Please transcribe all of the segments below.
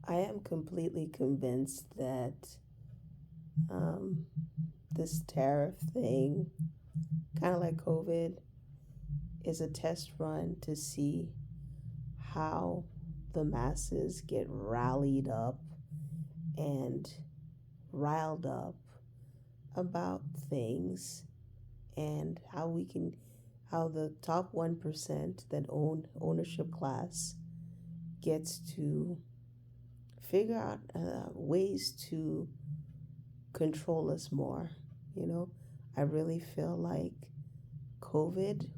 I am completely convinced that um, this tariff thing, kind of like COVID, is a test run to see how the masses get rallied up and riled up about things, and how the top 1% that own ownership class gets to figure out ways to control us more. You know, I really feel like COVID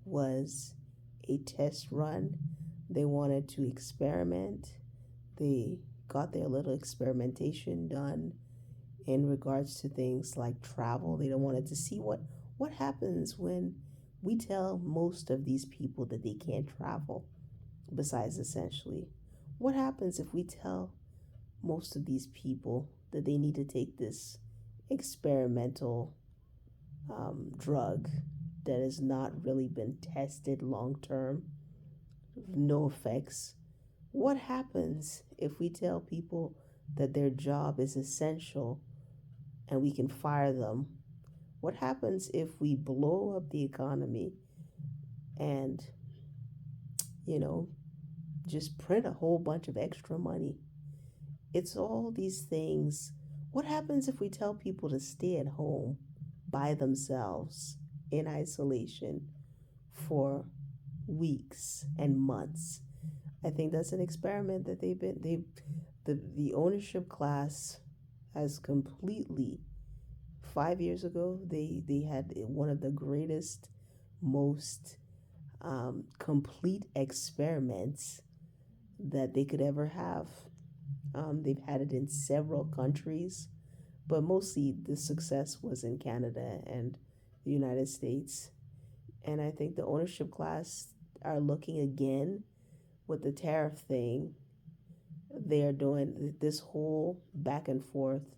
was a test run. They wanted to experiment. They got their little experimentation done in regards to things like travel. They don't wanted to see what happens when we tell most of these people that they can't travel, besides essentially. What happens if we tell most of these people that they need to take this experimental drug that has not really been tested long term, no effects? What happens if we tell people that their job is essential and we can fire them? What happens if we blow up the economy and, you know, just print a whole bunch of extra money? It's all these things. What happens if we tell people to stay at home by themselves in isolation for weeks and months? I think that's an experiment that the ownership class has completely. 5 years ago, they had one of the greatest, most complete experiments that they could ever have. They've had it in several countries, but mostly the success was in Canada and the United States. And I think the ownership class are looking again with the tariff thing. They're doing this whole back and forth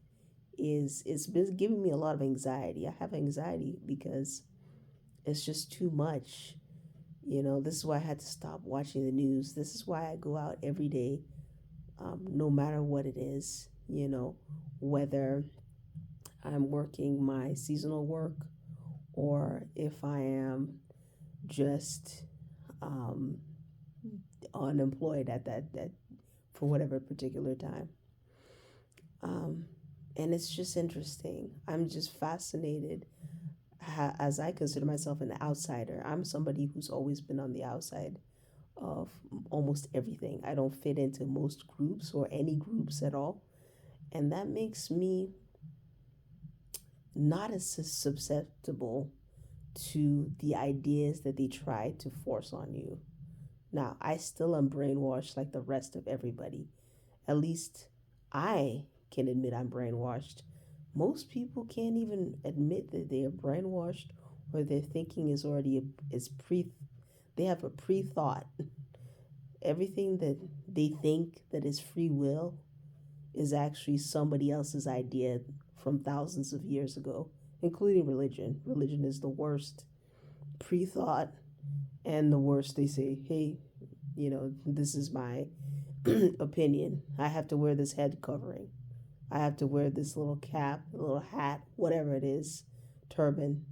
is it's been giving me a lot of anxiety. I have anxiety because it's just too much. This is why I had to stop watching the news. This is why I go out every day, no matter what it is, whether I'm working my seasonal work or if I am just um, unemployed at that for whatever particular time. Um, and it's just interesting. I'm just fascinated as I consider myself an outsider. I'm somebody who's always been on the outside of almost everything. I don't fit into most groups or any groups at all. And that makes me not as susceptible to the ideas that they try to force on you. Now, I still am brainwashed like the rest of everybody. At least I can admit I'm brainwashed. Most people can't even admit that they are brainwashed or their thinking is already is pre they have a pre-thought. Everything that they think that is free will is actually somebody else's idea from thousands of years ago, including religion. Religion is the worst pre-thought and the worst. They say, hey, this is my opinion. I have to wear this head covering. I have to wear this little cap, little hat, whatever it is, turban,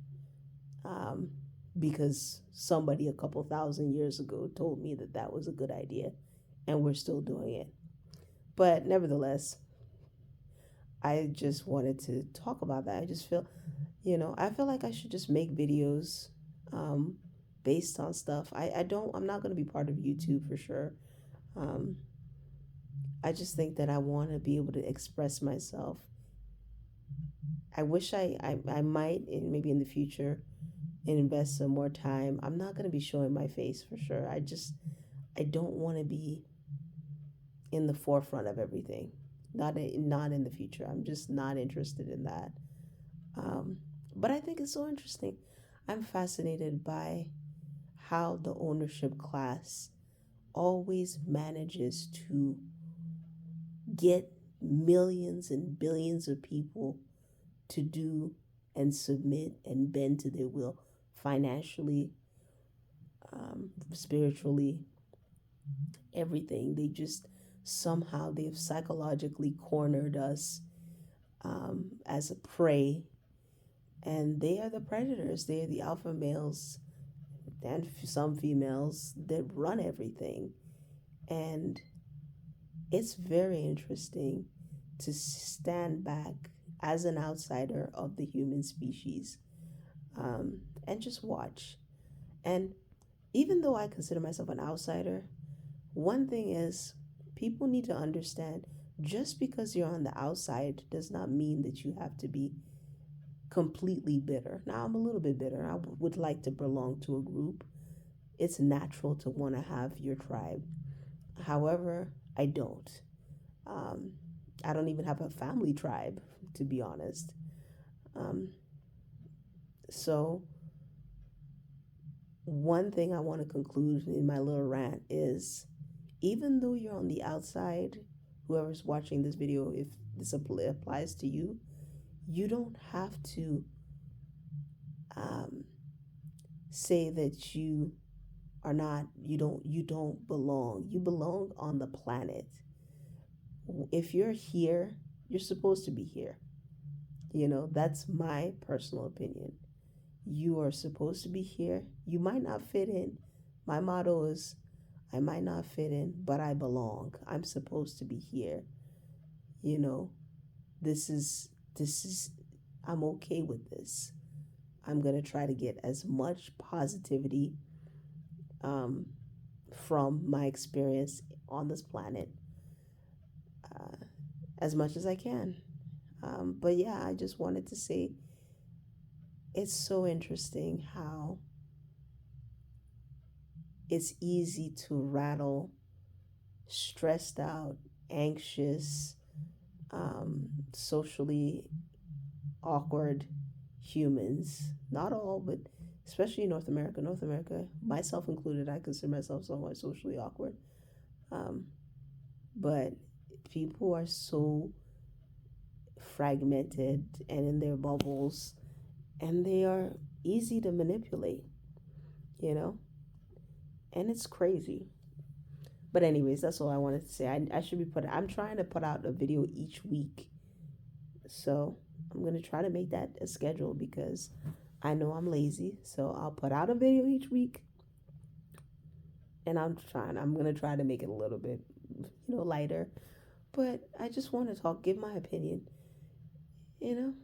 um, because somebody a couple thousand years ago told me that that was a good idea, and we're still doing it. But nevertheless, I just wanted to talk about that. I just feel, I feel like I should just make videos um, based on stuff. I'm not going to be part of YouTube for sure. Um, I just think that I want to be able to express myself. I wish I might, maybe in the future, invest some more time. I'm not going to be showing my face for sure. I don't want to be in the forefront of everything. Not in the future. I'm just not interested in that. Um, but I think it's so interesting. I'm fascinated by how the ownership class always manages to get millions and billions of people to do and submit and bend to their will financially, spiritually, everything. They just somehow they've psychologically cornered us as a prey, and they are the predators. They are the alpha males and some females that run everything. And it's very interesting to stand back as an outsider of the human species, and just watch. And even though I consider myself an outsider, one thing is people need to understand just because you're on the outside does not mean that you have to be completely bitter. Now, I'm a little bit bitter. I would like to belong to a group. It's natural to want to have your tribe. However, I don't. Um, I don't even have a family tribe, to be honest. Um, so, one thing I want to conclude in my little rant is even though you're on the outside, whoever's watching this video, if this applies to you, you don't have to um, say that you don't belong. You belong on the planet. If you're here, you're supposed to be here. That's my personal opinion. You are supposed to be here. You might not fit in. My motto is I might not fit in, but I belong. I'm supposed to be here. You know, this is I'm okay with this. I'm going to try to get as much positivity um, from my experience on this planet uh, as much as I can. But yeah, I just wanted to say it's so interesting how it's easy to rattle stressed out, anxious, socially awkward humans. Not all, but especially North America. North America, myself included, I consider myself somewhat socially awkward. Um, but people are so fragmented and in their bubbles, and they are easy to manipulate, you know? And it's crazy. But anyways, that's all I wanted to say. I should be I'm trying to put out a video each week. So I'm going to try to make that a schedule because I know I'm lazy. So I'll put out a video each week. And I'm going to try to make it a little bit, lighter. But I just want to give my opinion, you know?